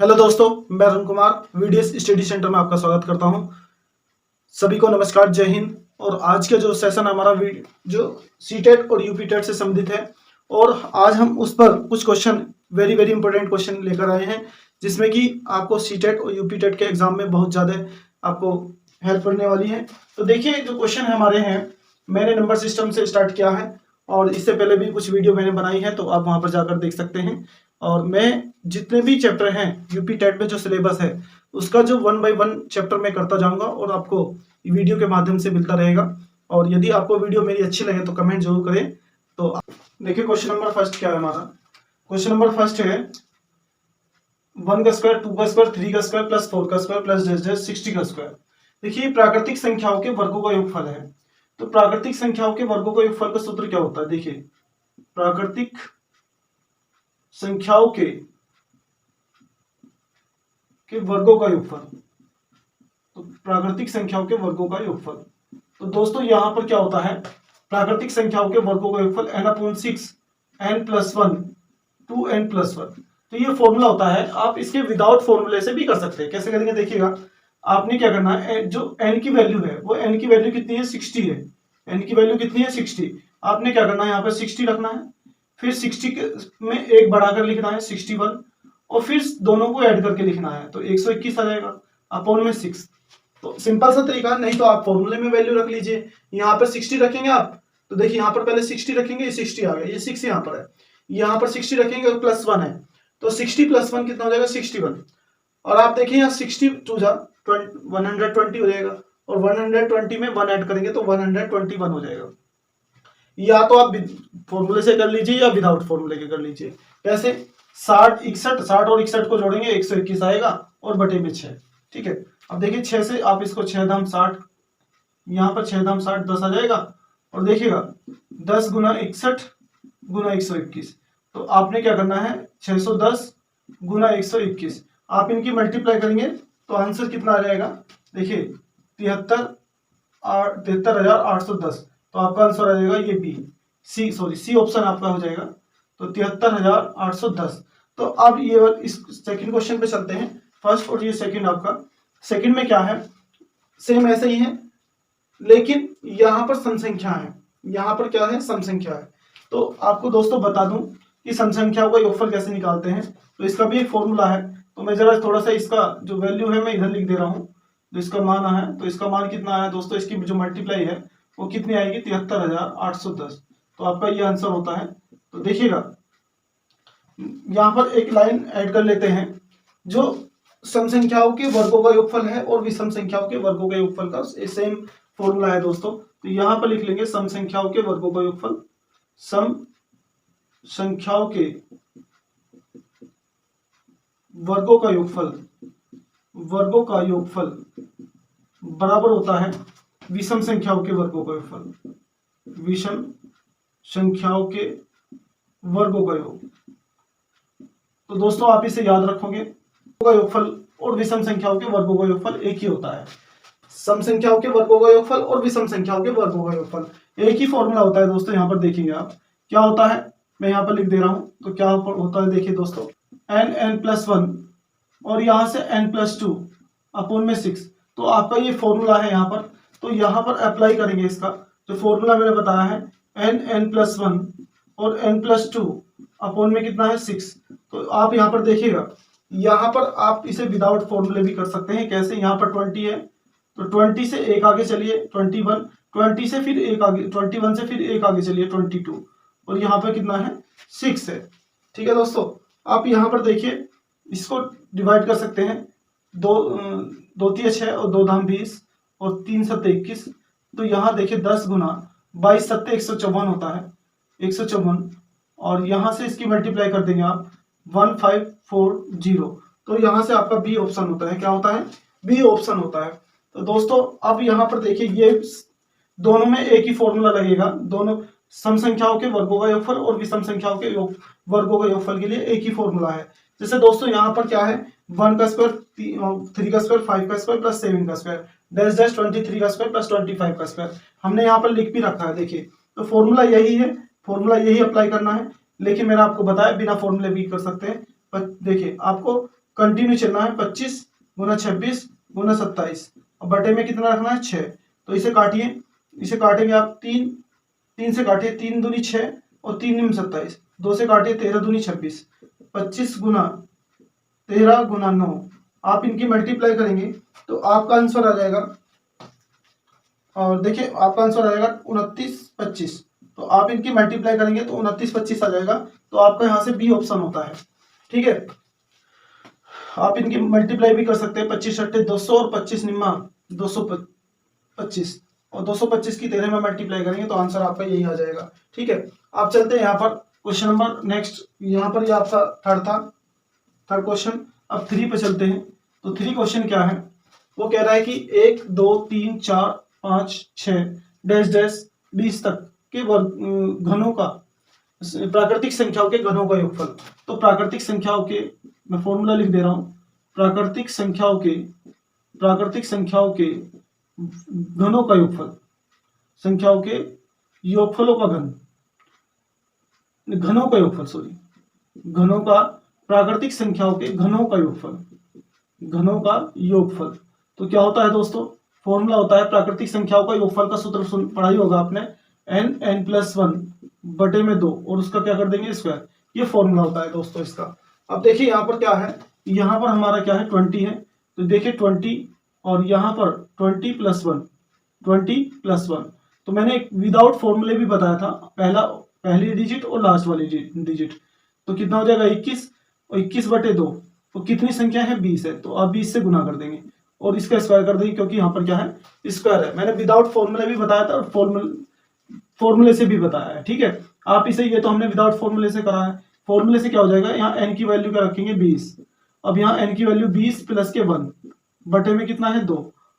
Hello दोस्तों, मैं Arun Kumar VDS study centre में आपका स्वागत करता हूं। सभी को नमस्कार, जय हिंद। और आज का जो सेशन हमारा जो सीटेट और यूपीटेट से संबंधित है, और आज हम उस पर कुछ question very very important question लेकर आए हैं, जिसमें कि आपको सीटेट और यूपीटेट के एग्जाम में बहुत ज़्यादा आपको हेल्प करने वाली है। तो देखिए, जो क्वेश्चन हमारे हैं, मैंने नंबर सिस्टम से स्टार्ट किया है और इससे पहले भी कुछ वीडियो मैंने बनाई है, तो आप वहाँ पर जाकर देख सकते हैं। और मैं जितने भी चैप्टर हैं यूपी टेट में जो सिलेबस है, उसका जो 1 बाय 1 चैप्टर मैं करता जाऊंगा और आपको वीडियो के माध्यम से मिलता रहेगा। और यदि आपको वीडियो मेरी अच्छी लगे तो कमेंट जरूर करें। तो देखिए, क्वेश्चन नंबर फर्स्ट क्या है हमारा। क्वेश्चन नंबर फर्स्ट है 1 का स्क्वायर, 2 का स्क्वायर, 3 का स्क्वायर प्लस 4 का स्क्वायर प्लस 60 का स्क्वायर। देखिए, प्राकृतिक संख्याओं के वर्गों का योगफल है। तो प्राकृतिक संख्याओं के वर्गों का योगफल का सूत्र क्या होता है? देखिए, प्राकृतिक संख्याओं के वर्गों का योगफल, तो प्राकृतिक संख्याओं के वर्गों का योगफल। तो दोस्तों, यहां पर क्या होता है, प्राकृतिक संख्याओं के वर्गों का योगफल n/6 n+1 2n+1। तो ये फॉर्मूला होता है। आप इसके विदाउट फॉर्मूले से भी कर सकते हैं। कैसे करेंगे देखिएगा। आपने क्या करना है, जो n की वैल्यू है वो n की वैल्यू कितनी है, 60 है। n की वैल्यू कितनी है, 60। आपने क्या करना है, यहाँ पर 60 रखना है, फिर 60 में एक बढ़ाकर लिखना है 61, और फिर दोनों को ऐड करके लिखना है, तो 121 आ जाएगा अपॉन में 6। तो सिंपल सा तरीका, नहीं तो आप फॉर्मूले में वैल्यू रख लीजिए। यहाँ पर 60 रखेंगे आप, तो देखिए यहाँ पर पहले 60 रखेंगे, ये 60 आ गया, ये 6 यहाँ पर है। यहाँ पर 60 रखेंगे और +1 है, तो 60 + 1 कितना हो जाएगा, 61। और आप देखिए यहाँ 60 2 जा 120 हो जाएगा, और 120 में 1 ऐड करेंगे तो 121 हो जाएगा। या तो आप फॉर्मूले से कर लीजिए या विदाउट फॉर्मूले के कर लीजिए। कैसे, 60 और 61 को जोड़ेंगे 121 आएगा, और बटे में 6। ठीक है। अब देखिए 6 से आप इसको 6 दाम 60, यहाँ पर 6 दाम 60 10 आ जाएगा, और देखिएगा 10 गुना 61 गुना 121। तो आपने क्या करना है, 610 गुना 121, आप इनकी मल्टीप्लाई करेंगे तो आंसर कितना आ जाएगा, देखिए 73,810। तो आपका आंसर आ जाएगा ये सी ऑप्शन आपका हो जाएगा, तो 73,810। तो अब ये इस सेकंड क्वेश्चन पे चलते हैं। फर्स्ट और ये सेकंड, आपका सेकंड में क्या है, सेम ऐसे ही है, लेकिन यहाँ पर सम संख्या है। यहाँ पर क्या है, सम संख्या है। तो आपको दोस्तों बता दूं कि सम संख्याओं का योगफल कैसे निकालते हैं। तो इसका भी एक फॉर्मूला है। तो मैं जरा थोड़ा सा इसका जो वैल्यू है मैं इधर लिख दे रहा हूँ, तो इसका मान है, तो इसका मान कितना है दोस्तों, इसकी जो मल्टीप्लाई है वो कितनी आएगी, 73,810। तो आपका ये आंसर होता है। तो देखिएगा, यहाँ पर एक लाइन ऐड कर लेते हैं। जो सम संख्याओं के वर्गों का योगफल है और विषम संख्याओं के वर्गों का योगफल का सेम फॉर्मूला है दोस्तों। तो यहाँ पर लिख लेंगे सम संख्याओं के वर्गों का योगफल, सम संख्याओं के वर्गों का योगफल, वर्गों का योगफल बराबर होता है विषम संख्याओं के वर्गों का योगफल, विषम संख्याओं के वर्गों का योग। तो दोस्तों आप इसे याद रखोगे, का योगफल और विषम संख्याओं के वर्गों का योगफल एक ही होता है। सम संख्याओं के वर्गों का योगफल और विषम संख्याओं के वर्गों का योगफल एक ही फॉर्मूला होता है दोस्तों। यहाँ पर देखिए आप क्या होता है, मैं यहाँ पर लिख दे रहा हूँ। तो क्या होता है, देखिए दोस्तों, n+1 और यहाँ से n+2 अपॉन में 6। तो आपका ये फॉर्मूला है यहाँ पर। तो यहाँ पर अप्लाई करेंगे इसका जो फॉर्मूला मैंने बताया है, n+1 और n+2 अपॉन में कितना है, 6। तो आप यहाँ पर देखिएगा, यहाँ पर आप इसे विदाउट फॉर्मूले भी कर सकते हैं। कैसे, यहाँ पर 20 है, तो 20 से एक आगे चलिए 21, 20 से फिर एक आगे 21 से फिर एक आगे चलिए 22, और यहाँ पर कितना है, 6 है। ठीक है दोस्तों, आप यहाँ पर देखिए, इसको डिवाइड कर सकते हैं। 2 3 6 और 2 धाम 20 और 3 7 21। तो यहाँ देखिए 10 गुना 22 7 154 होता है, 154। और यहाँ से इसकी मल्टीप्लाई कर देंगे आप 1540। तो यहाँ से आपका बी ऑप्शन होता है। क्या होता है, बी ऑप्शन होता है। तो दोस्तों अब यहाँ पर देखिए, ये दोनों में एक ही फॉर्मूला लगेगा। दोनों सम संख्याओं के वर्गों का योगफल और विषम संख्याओं के वर्गों का योगफल के लिए एक ही फॉर्मूला है। जैसे दोस्तों यहाँ पर क्या है, 1 का स्क्वायर, 3 का स्क्वायर, 5 का स्क्वायर प्लस 7 का स्क्वायर, डैश डैश 23 का स्क्वायर प्लस 25 का स्क्वायर। हमने यहाँ पर लिख भी रखा है, देखिए। तो फॉर्मूला यही है, फॉर्मूला यही अप्लाई करना है। लेकिन मैंने आपको बताया बिना फॉर्मूले भी कर सकते हैं। पर देखिए, आपको कंटिन्यू चलना है। 25 गुना 26 गुना 27, अब बटे में कितना रखना है 6। तो इसे काटिए, इसे काटेंगे आप 3 से काटिए, 3 दूनी 6 और 3 दूनी 27, 2 से काटिए 13 दूनी 26, 25 गुना 13 गुना 9, आप इनकी मल्टीप्लाई करेंगे तो आपका आंसर आ जाएगा, और देखिए आपका आंसर आ जाएगा 29 25। तो आप इनकी मल्टीप्लाई करेंगे तो 29 25 आ जाएगा। तो आपका यहाँ से बी ऑप्शन होता है। ठीक है, आप इनकी मल्टीप्लाई भी कर सकते हैं। 25 अट्ठे 200 और 25 निम्मा 225, और 225 की 13 में मल्टीप्लाई करेंगे तो आंसर आपका यही आ जाएगा। ठीक है, आप चलते हैं यहाँ पर क्वेश्चन नंबर नेक्स्ट। यहाँ पर ये आपका थर्ड था, थर्ड क्वेश्चन। अब 3 पे चलते हैं। तो 3 क्वेश्चन क्या है, वो कह रहा है कि 1 2 3 4 5 6 डैश डैश 20 तक के घनों का, प्राकृतिक संख्याओं के घनों का योगफल। तो प्राकृतिक संख्याओं के, मैं फॉर्मूला लिख दे रहा हूं, प्राकृतिक संख्याओं के घनों का योगफल, संख्याओं के योगफलों का घनों का योगफल, सॉरी घनों का, प्राकृतिक संख्याओं के घनों का योगफल, घनों का योगफल। तो क्या होता है दोस्तों, फॉर्मूला होता है प्राकृतिक संख्याओं का योगफल का सूत्र पढ़ा ही होगा आपने, n+1 बटे में 2 और उसका क्या कर देंगे स्क्वायर। ये फॉर्मूला होता है दोस्तों इसका। अब देखिए यहाँ पर क्या है, यहाँ पर हमारा क्या है 20 है, तो देखिए 20 और यहाँ पर 20+1, तो मैंने विदाउट फॉर्मूले भी बताया था, पहली डिजिट और लास्ट वाली डिजिट। तो कितना हो जाएगा 21, और 21 बटे 2, तो कितनी संख्या है 20 है, तो आप 20 से गुना कर देंगे और इसका स्क्वायर कर देंगे, क्योंकि यहाँ पर क्या है स्क्वायर है। मैंने विदाउट फॉर्मूले भी बताया था और फॉर्मूले से भी बताया है। ठीक है, आप इसे, ये तो हमने विदाउट फॉर्मूले से करा है। फॉर्मूले से क्या हो जाएगा, यहाँ n की वैल्यू क्या रखेंगे 20, अब यहाँ n की वैल्यू 20 प्लस के 1 बटे में कितना है 2,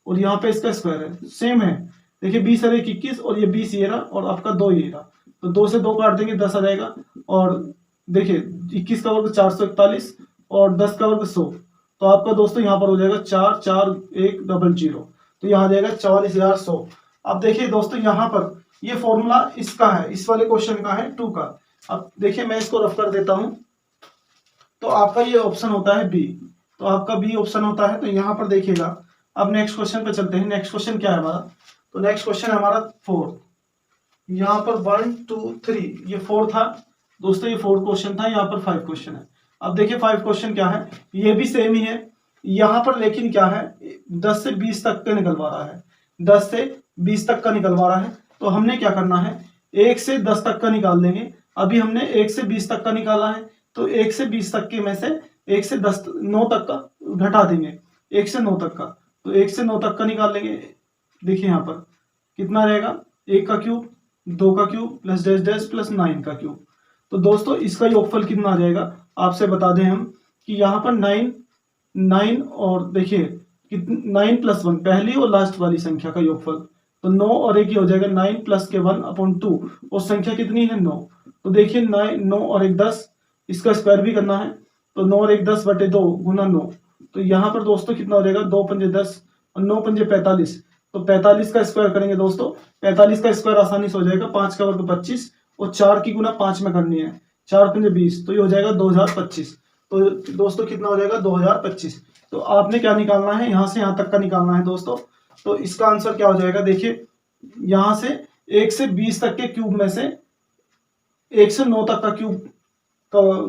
और यहाँ पे इसका स्क्वायर है, सेम है। देखिए 20 और 1 21, और ये 20 ये रहा और आपका 2 ये रहा, तो 2 से 2 काट देंगे 10 आ जाएगा। और देखिए 21 का वर्ग 441 और 10 का वर्ग 100, तो आपका दोस्तों यहाँ पर हो जाएगा 444100, तो यहाँ आ जाएगा 44,100। अब देखिए दोस्तों यहाँ पर ये फॉर्मूला इसका है, इस वाले क्वेश्चन का है 2 का। अब देखिए मैं इसको रफ कर देता हूं, तो आपका ये ऑप्शन होता है बी, तो आपका बी ऑप्शन होता है। तो यहाँ पर देखिएगा, अब नेक्स्ट क्वेश्चन पे चलते हैं। नेक्स्ट क्वेश्चन क्या है हमारा, तो नेक्स्ट क्वेश्चन है हमारा 4। यहाँ पर 1 2 3 ये 4 था दोस्तों, ये 4 क्वेश्चन था, यहाँ पर 5 क्वेश्चन है। अब देखिए 5 क्वेश्चन क्या है, ये भी सेम ही है यहाँ पर, लेकिन क्या है 10 से 20 तक का निकलवा रहा है, 10 से 20 तक का निकलवा रहा है। तो हमने क्या करना है, 1 से 10 तक का निकाल लेंगे। अभी हमने 1 से 20 तक का निकाला है, तो 1 से 20 तक के में से 1 से 10 9 तक का घटा देंगे, 1 से 9 तक का, तो 1 से 9 तक का निकाल लेंगे। देखिए यहाँ पर कितना रहेगा, 1 का क्यूब 2 का cube plus dash dash plus 9 का क्यूब। तो दोस्तों इसका योगफल कितना आ जाएगा, आपसे बता दें हम कि यहाँ पर 9 और देखिए 9 + 1 पहली और लास्ट वाली संख्या का योगफल, तो 9 और 1 ही हो जाएगा 9 + के 1/2, और संख्या कितनी है 9। तो देखिए 9 और 1 10, इसका स्क्वायर भी करना है, तो 9 और 1 10 बटे 2 गुना 9। तो यहाँ पर दोस्तों कितना हो जाएगा 2 पंजे 10 और 9 पंजे 45, तो 45 का स्क्वायर करेंगे दोस्तों, 45 का स्क्वायर आसानी से हो जाएगा, 5 का वर्ग 25 और 4 की गुना 5 में करनी है, 4 पंजे 20, तो ये हो जाएगा 2025। तो दोस्तों कितना हो जाएगा 2025। तो आपने क्या निकालना है, यहाँ से यहाँ तक का निकालना है दोस्तों। तो इसका आंसर क्या हो जाएगा, देखिए यहाँ से 1 से 20 तक के क्यूब में से 1 से 9 तक का क्यूब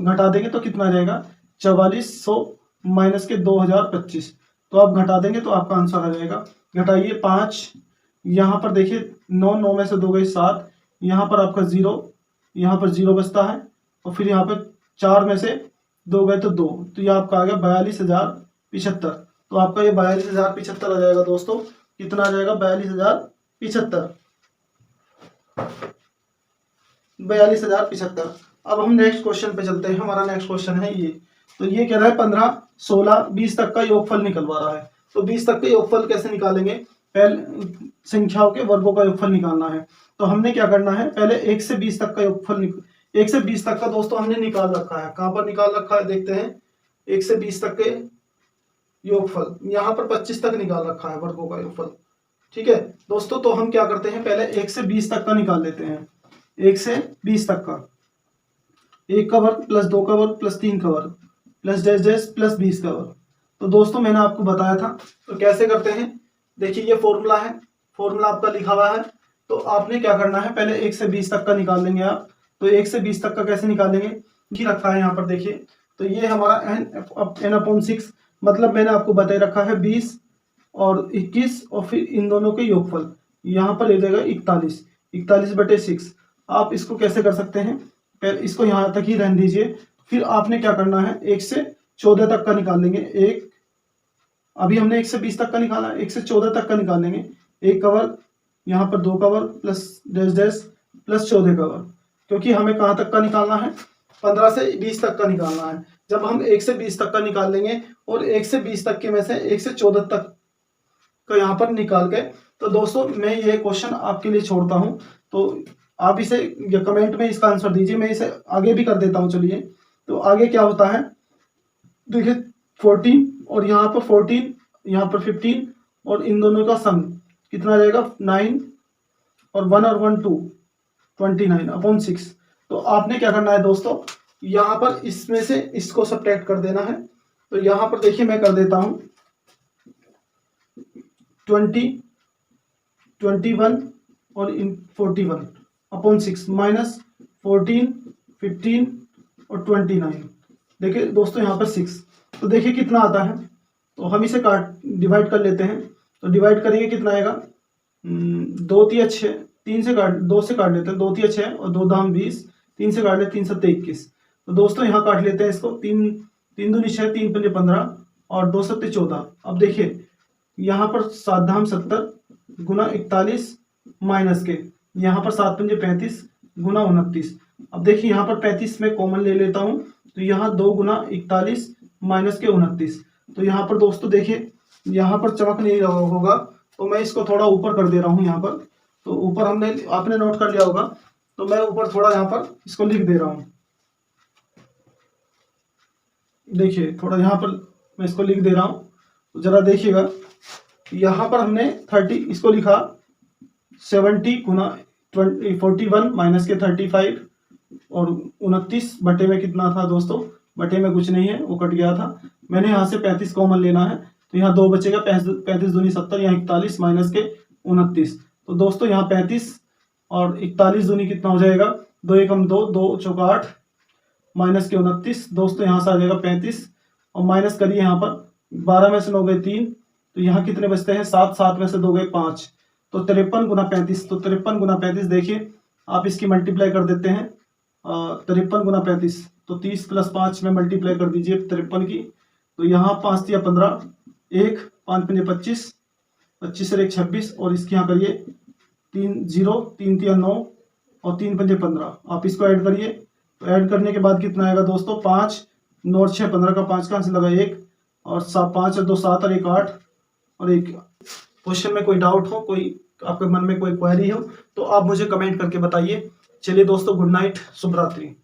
घटा देंगे तो कितना आ जाएगा 4400 माइनस के 2025। तो आप घटा देंगे तो आपका आंसर आ जाएगा, घटाइए 5, यहाँ पर देखिए 9 में से 2 गए 7, यहाँ पर आपका 0, यहाँ पर 0 बचता है, और फिर यहाँ पर 4 में से 2 गए तो 2, तो ये आपका आ गया 42,075। तो आपका ये 42,075 आ जाएगा दोस्तों, कितना आ जाएगा 42,075, 42,075। अब हम नेक्स्ट क्वेश्चन पे चलते हैं। हमारा नेक्स्ट क्वेश्चन है ये, तो ये कह रहा है 15 16 20 तक का योगफल निकलवा रहा है। तो 20 तक के योगफल कैसे निकालेंगे, पहले संख्याओं के वर्गों का योगफल निकालना है। तो हमने क्या करना है, पहले 1 से 20 तक का योगफल 1 से 20 तक का दोस्तों हमने निकाल रखा है। कहां पर निकाल रखा है, देखते हैं 1 से 20 तक के योगफल, यहाँ पर 25 तक निकाल रखा है वर्गों का योगफल। ठीक है दोस्तों, तो हम क्या करते हैं, पहले 1 से 20 तक का निकाल लेते हैं। 1 से 20 तक का, 1 का वर्ग प्लस 2 का वर्ग प्लस 3 का वर्ग प्लस डैश डैश प्लस 20 का वर्ग। तो दोस्तों मैंने आपको बताया था, तो कैसे करते हैं, देखिए ये फॉर्मूला है, फॉर्मूला आपका लिखा हुआ है। तो आपने क्या करना है, पहले 1 से 20 तक का निकाल लेंगे आप। तो 1 से 20 तक का कैसे निकालेंगे, ये रखा है यहाँ पर देखिए। तो ये हमारा n/6, मतलब मैंने आपको बताया रखा है 20 और 21 और फिर इन दोनों के योगफल, यहाँ पर ले जाएगा 41, 41/6। आप इसको कैसे कर सकते हैं, पहले इसको यहाँ तक ही रहने दीजिए। फिर आपने क्या करना है, 1 से 14 तक का निकाल लेंगे। एक अभी हमने 1 से 20 तक का निकाला, 1 से 14 तक का निकालेंगे। 1 का वर्ग, यहाँ पर 2 का वर्ग प्लस डैश डैश प्लस 14 का वर्ग, क्योंकि हमें कहाँ तक का निकालना है, 15 से 20 तक का निकालना है। जब हम 1 से 20 तक का निकाल लेंगे और 1 से 20 तक के में से 1 से 14 तक का यहाँ पर निकाल के, तो दोस्तों मैं ये क्वेश्चन आपके लिए छोड़ता हूँ। तो आप इसे कमेंट में इसका आंसर दीजिए, मैं इसे आगे भी कर देता हूँ। चलिए, तो आगे क्या होता है, देखिए 14 और यहाँ पर 14, यहाँ पर 15 और इन दोनों का सम कितना रहेगा, 9 और 1 और 1 2, 29/6। तो आपने क्या करना है दोस्तों, यहाँ पर इसमें से इसको सब्ट्रैक्ट कर देना है। तो यहाँ पर देखिए मैं कर देता हूँ 20, 21 और 41/6 माइनस 14, 15 और 29। देखिए दोस्तों यहाँ पर 6, तो देखिए कितना आता है। तो हम इसे डिवाइड कर लेते हैं। तो डिवाइड करेंगे कितना आएगा, 2 3 6, 3 से काट, 2 से काट लेते हैं, 2 3 6 और 2 दाम 20, 3 से काट लेते, 3 7 21। तो दोस्तों यहाँ काट लेते हैं इसको, 3 दूनी 6, 3 पंजे 15 और 2 7 14। अब देखिए यहाँ पर 7 धाम 70 गुना 41 माइनस के, यहाँ पर 7 पंजे 35 गुना 29। अब देखिए यहाँ पर 35 में कॉमन ले लेता हूँ, तो यहाँ 2 गुना 41 माइनस के 29। तो यहाँ पर दोस्तों देखिए यहाँ पर चमक नहीं रहा होगा, तो मैं इसको थोड़ा ऊपर कर दे रहा हूँ यहाँ पर। तो ऊपर आपने नोट कर लिया होगा, तो मैं ऊपर थोड़ा यहाँ पर इसको लिख दे रहा हूँ। देखिए थोड़ा यहाँ पर मैं इसको लिख दे रहा हूँ, तो जरा देखिएगा। यहाँ पर हमने 30 इसको लिखा 70 गुना 41 माइनस के 35 और 29 बटे में कितना था दोस्तों, बटे में कुछ नहीं है, वो कट गया था। मैंने यहाँ से 35 कॉमन लेना है, तो यहाँ 2 बचेगा, 35 दूनी 70, यहाँ 41 माइनस के 29। तो दोस्तों यहाँ 35 और 41 दूनी कितना हो जाएगा, 2 एकम 2, 2 चौका 8 माइनस के 29। दोस्तों यहाँ से आ जाएगा 35 और माइनस करिए, यहाँ पर 12 में से 9 गए 3, तो यहाँ कितने बचते हैं 7, 7 में से 2 गए 5, तो 53 गुना 35। तो 53 गुना 35 देखिए आप इसकी मल्टीप्लाई कर देते हैं, 53 गुना 35, तो 30 प्लस 5 में मल्टीप्लाई कर दीजिए 53 की। तो यहाँ 5 तिया 15, 1 5 पंजे 25, 25 से 1 26 और इसकी यहाँ करिए 3 0, 3 तिया 9 और 3 पंजे 15। आप इसको ऐड करिए, तो ऐड करने के बाद कितना आएगा दोस्तों, 5 9 और 6 15 का 5 कहाँ से लगा 1 और 5 और 2 7 और 1 8 और 1। क्वेश्चन में कोई डाउट हो, कोई आपके मन में कोई क्वेरी हो, तो आप मुझे कमेंट करके बताइए। चलिए दोस्तों, गुड नाइट, शुभ रात्रि।